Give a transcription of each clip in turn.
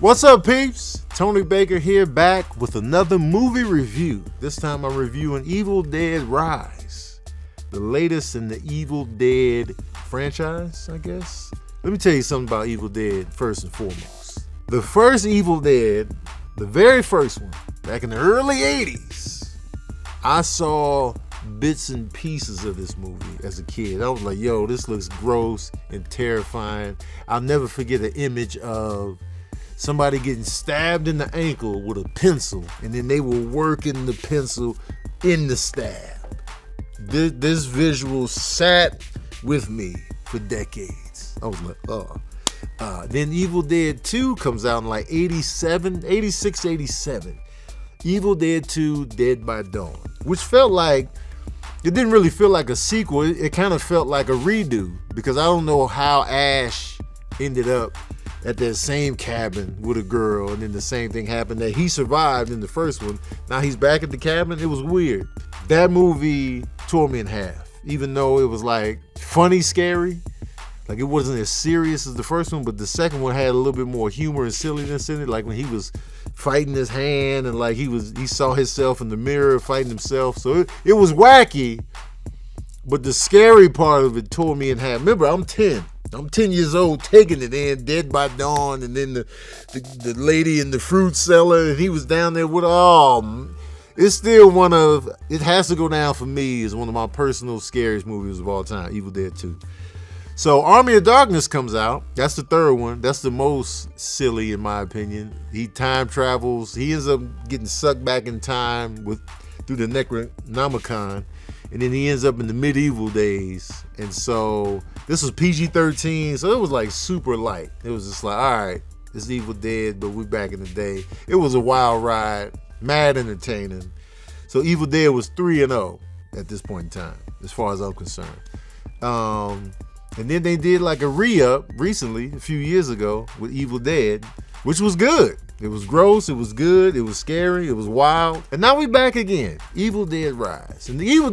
What's up, peeps? Tony Baker here, back with another movie review. This time I'm reviewing Evil Dead Rise, the latest in the Evil Dead franchise, I guess. Let me tell you something about Evil Dead first and foremost. The first Evil Dead, the very first one, back in the early 80s, I saw bits and pieces of this movie as a kid. I was like, yo, this looks gross and terrifying. I'll never forget the image of somebody getting stabbed in the ankle with a pencil, and then they were working the pencil in the stab. This visual sat with me for decades. I was like, oh. Then Evil Dead 2 comes out in like 86, 87. Evil Dead 2, Dead by Dawn, which felt like, it didn't really feel like a sequel. It kind of felt like a redo, because I don't know how Ash ended up at that same cabin with a girl, and then the same thing happened that he survived in the first one. Now he's back at the cabin. It was weird. That movie tore me in half, even though it was like funny, scary. Like it wasn't as serious as the first one, but the second one had a little bit more humor and silliness in it. Like when he was fighting his hand, and like he saw himself in the mirror fighting himself. So it was wacky, but the scary part of it tore me in half. Remember, I'm 10 years old taking it in, Dead by Dawn, and then the lady in the fruit cellar, and he was down there with, it's still it has to go down for me as one of my personal scariest movies of all time, Evil Dead 2. So Army of Darkness comes out. That's the third one. That's the most silly in my opinion. He time travels. He ends up getting sucked back in time through the Necronomicon. And then he ends up in the medieval days. And so this was PG-13, so it was like super light. It was just like, all right, it's Evil Dead, but we back in the day. It was a wild ride, mad entertaining. So Evil Dead was 3-0 at this point in time, as far as I'm concerned. And then they did like a re-up recently, a few years ago, with Evil Dead, which was good. It was gross, it was good, it was scary, it was wild. And now we back again. Evil Dead Rise. And the Evil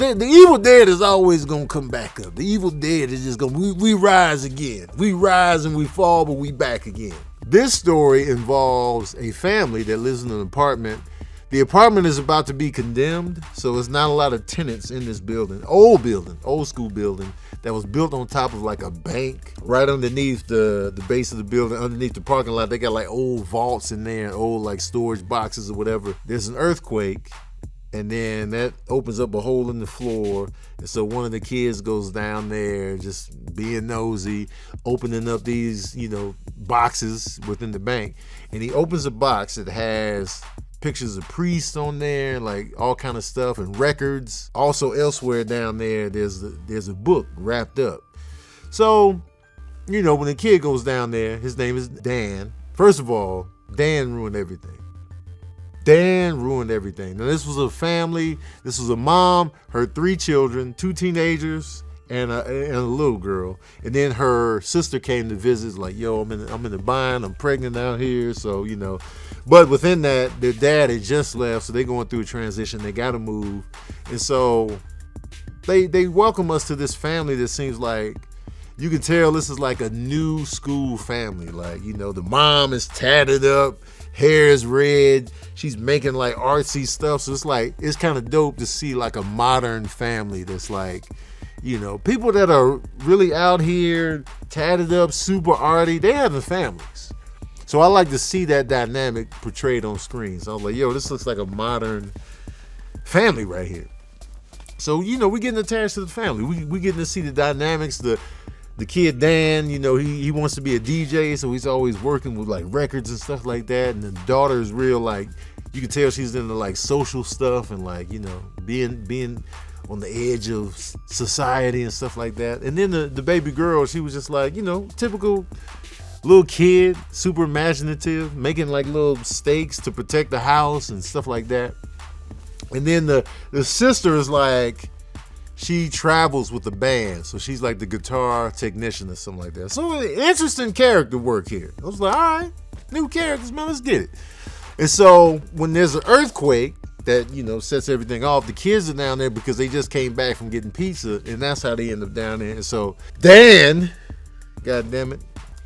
Dead is always gonna come back up. The Evil Dead is just we rise again. We rise and we fall, but we back again. This story involves a family that lives in an apartment. The apartment is about to be condemned, so there's not a lot of tenants in this building. Old school building that was built on top of like a bank. Right underneath the base of the building, underneath the parking lot, they got like old vaults in there, old like storage boxes or whatever. There's an earthquake, and then that opens up a hole in the floor. And so one of the kids goes down there just being nosy, opening up these, boxes within the bank. And he opens a box that has pictures of priests on there, like all kind of stuff, and records. Also elsewhere down there, there's a book wrapped up. So, when the kid goes down there, his name is Dan. First of all, Dan ruined everything. Now this was a family. This was a mom, her 3 children, 2 teenagers, and a little girl. And then her sister came to visit, like, yo, I'm in the bind, I'm pregnant out here, so But within that, their dad had just left, so they're going through a transition. They got to move, and so they welcome us to this family that seems like, you can tell this is like a new school family. Like, the mom is tatted up, hair is red, she's making like artsy stuff. So it's kind of dope to see like a modern family that's like, people that are really out here, tatted up, super arty, they having families. So I like to see that dynamic portrayed on screen. So I was like, yo, this looks like a modern family right here. So, we're getting attached to the family. We getting to see the dynamics. The kid, Dan, he wants to be a DJ, so he's always working with like records and stuff like that. And the daughter is real, like, you can tell she's into like social stuff and like, being on the edge of society and stuff like that. And then the baby girl, she was just like, typical little kid, super imaginative, making like little stakes to protect the house and stuff like that. And then the sister is like, she travels with the band, so she's like the guitar technician or something like that. So interesting character work here. I was like, all right, new characters, man, let's get it. And so when there's an earthquake that, sets everything off, the kids are down there because they just came back from getting pizza, and that's how they end up down there. And so Dan, God damn it,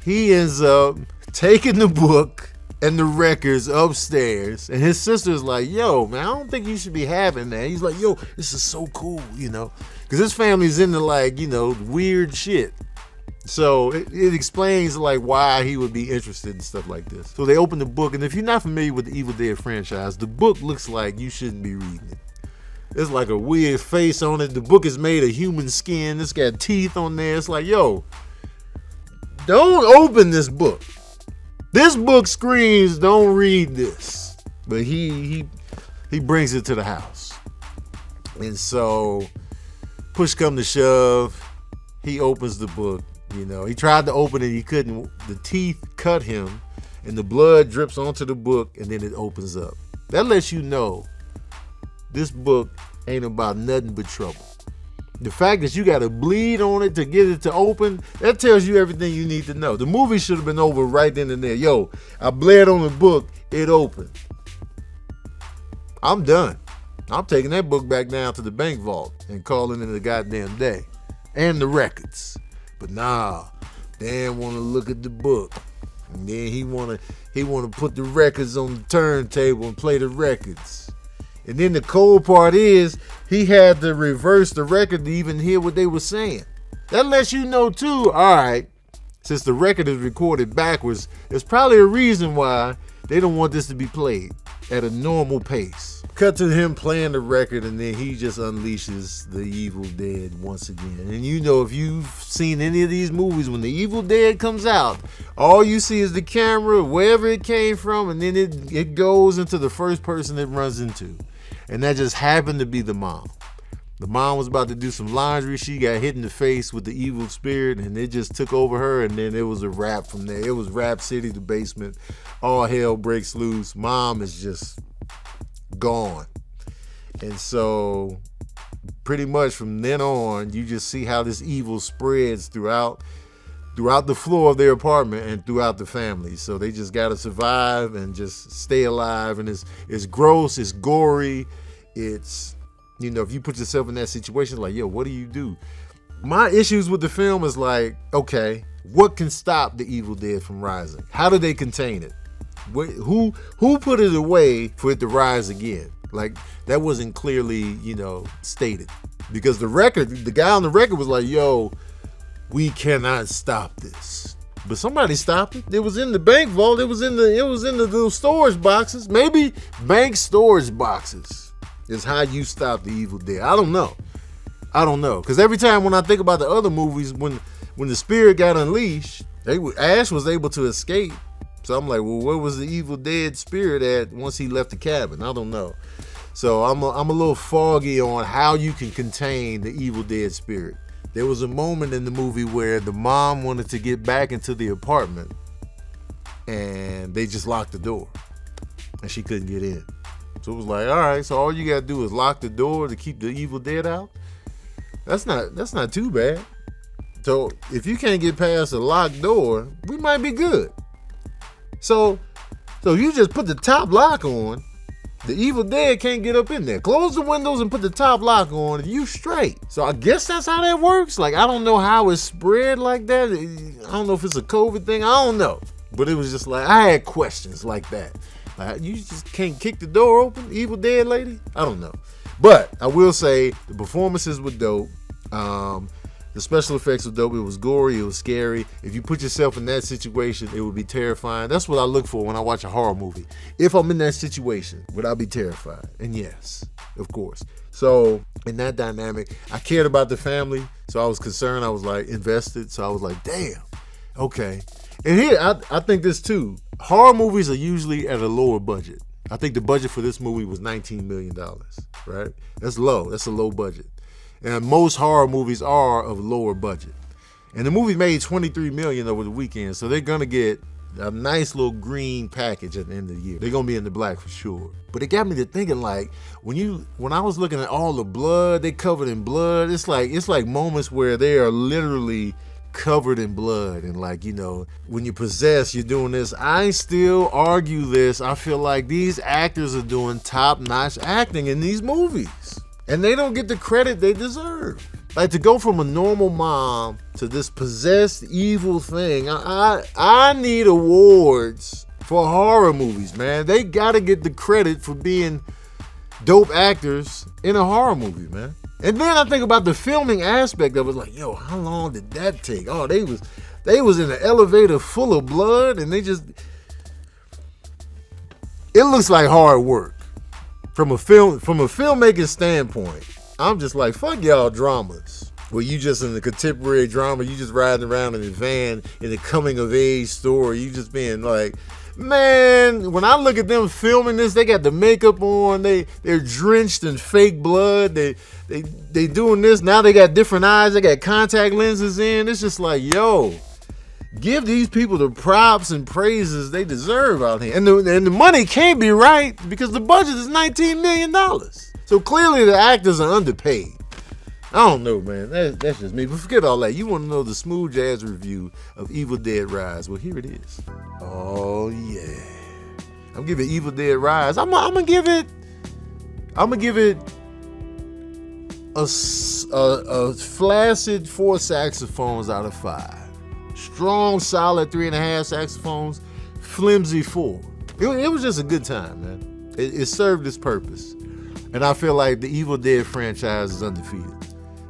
he ends up taking the book and the records upstairs. And his sister's like, yo, man, I don't think you should be having that. He's like, yo, this is so cool, you know, because his family's into like, you know, weird shit. So it explains like why he would be interested in stuff like this. So they open the book, and if you're not familiar with the Evil Dead franchise, the book looks like you shouldn't be reading it. It's like a weird face on it. The book is made of human skin. It's got teeth on there. It's like, yo, don't open this book. This book screams, don't read this. But he brings it to the house. And so, push come to shove, he opens the book. You know, he tried to open it, he couldn't. The teeth cut him, and the blood drips onto the book, and then it opens up. That lets you know this book ain't about nothing but trouble. The fact that you got to bleed on it to get it to open, that tells you everything you need to know. The movie should have been over right then and there. Yo, I bled on the book, it opened. I'm done. I'm taking that book back down to the bank vault and calling it a goddamn day. And the records. But nah, Dan want to look at the book. And then he want to put the records on the turntable and play the records. And then the cold part is he had to reverse the record to even hear what they were saying. That lets you know too, all right, since the record is recorded backwards, there's probably a reason why they don't want this to be played at a normal pace. Cut to him playing the record, and then he just unleashes the Evil Dead once again. And you know, if you've seen any of these movies, when the Evil Dead comes out, all you see is the camera, wherever it came from, and then it goes into the first person it runs into. And that just happened to be the mom. The mom was about to do some laundry. She got hit in the face with the evil spirit, and it just took over her, and then it was a wrap from there. It was Rap City, the basement. All hell breaks loose. Mom is just gone. And so pretty much from then on, you just see how this evil spreads throughout the floor of their apartment and throughout the family. So they just got to survive and just stay alive. And it's gross, it's gory, it's, you know, if you put yourself in that situation, like, yo, what do you do? My issues with the film is like, okay, what can stop the Evil Dead from rising? How do they contain it? Who put it away for it to rise again? Like, that wasn't clearly, you know, stated. Because the guy on the record was like, yo, we cannot stop this. But somebody stopped it. It was in the bank vault. It was in the little storage boxes. Maybe bank storage boxes is how you stop the Evil Dead. I don't know. Because every time when I think about the other movies, when the spirit got unleashed, Ash was able to escape. So I'm like, well, where was the Evil Dead spirit at once he left the cabin? I don't know. So I'm a little foggy on how you can contain the Evil Dead spirit. There was a moment in the movie where the mom wanted to get back into the apartment, and they just locked the door, and she couldn't get in. So it was like, all right, so all you gotta do is lock the door to keep the Evil Dead out. That's not too bad. So if you can't get past a locked door, we might be good. So you just put the top lock on. The Evil Dead can't get up in there. Close the windows and put the top lock on, and you straight. So I guess that's how that works. Like, I don't know how it's spread like that. I don't know if it's a COVID thing. I don't know. But it was just like, I had questions like that. Like, you just can't kick the door open, Evil Dead lady? I don't know. But I will say the performances were dope. The special effects were dope. It was gory. It was scary. If you put yourself in that situation, it would be terrifying. That's what I look for when I watch a horror movie. If I'm in that situation, would I be terrified? And yes, of course. So in that dynamic, I cared about the family. So I was concerned. I was like invested. So I was like, damn, okay. And here, I think this too. Horror movies are usually at a lower budget. I think the budget for this movie was $19 million, right? That's low. That's a low budget. And most horror movies are of lower budget. And the movie made $23 million over the weekend, so they're gonna get a nice little green package at the end of the year. They're gonna be in the black for sure. But it got me to thinking, like, when I was looking at all the blood, they covered in blood. It's like moments where they are literally covered in blood, and like, you know, when you're possessed, you're doing this. I still argue this. I feel like these actors are doing top-notch acting in these movies. And they don't get the credit they deserve. Like, to go from a normal mom to this possessed evil thing, I need awards for horror movies, man. They gotta get the credit for being dope actors in a horror movie, man. And then I think about the filming aspect of it, like, yo, how long did that take? Oh, they was in an elevator full of blood, and it looks like hard work. From a filmmaking standpoint, I'm just like, fuck y'all dramas. Where you just in the contemporary drama, you just riding around in a van in a coming of age story, you just being like, man, when I look at them filming this, they got the makeup on, they're drenched in fake blood, they doing this, now they got different eyes, they got contact lenses in. It's just like, yo, give these people the props and praises they deserve out here. And the money can't be right because the budget is $19 million. So clearly the actors are underpaid. I don't know, man. That's just me. But forget all that. You want to know the smooth jazz review of Evil Dead Rise? Well, here it is. Oh yeah, I'm giving Evil Dead Rise. I'm gonna give it a flaccid 4 saxophones out of 5. Strong, solid 3.5 saxophones. Flimsy 4. It was just a good time, man. It served its purpose, and I feel like the Evil Dead franchise is undefeated.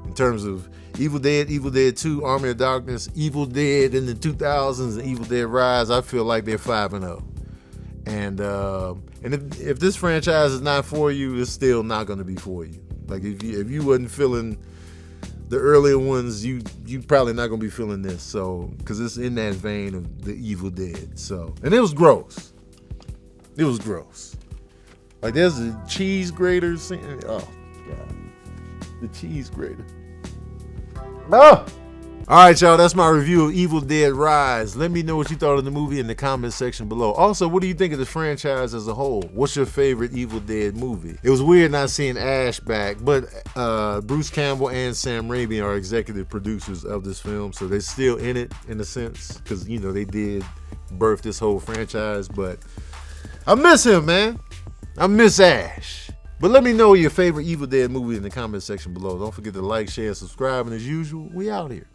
In terms of Evil Dead, Evil Dead 2, Army of Darkness, Evil Dead in the 2000s, and Evil Dead Rise, I feel like they're 5-0. And if this franchise is not for you, it's still not going to be for you. Like if you wasn't feeling the earlier ones, you probably not going to be feeling this. So because it's in that vein of the Evil Dead. So, and it was gross. It was gross. Like there's a cheese grater scene. Oh god, the cheese grater. Oh! Alright, y'all, that's my review of Evil Dead Rise. Let me know what you thought of the movie in the comment section below. Also, what do you think of the franchise as a whole? What's your favorite Evil Dead movie? It was weird not seeing Ash back, but Bruce Campbell and Sam Raimi are executive producers of this film, so they're still in it in a sense, because, you know, they did birth this whole franchise, but I miss him, man. I miss Ash. But let me know your favorite Evil Dead movie in the comment section below. Don't forget to like, share, and subscribe. And as usual, we out here.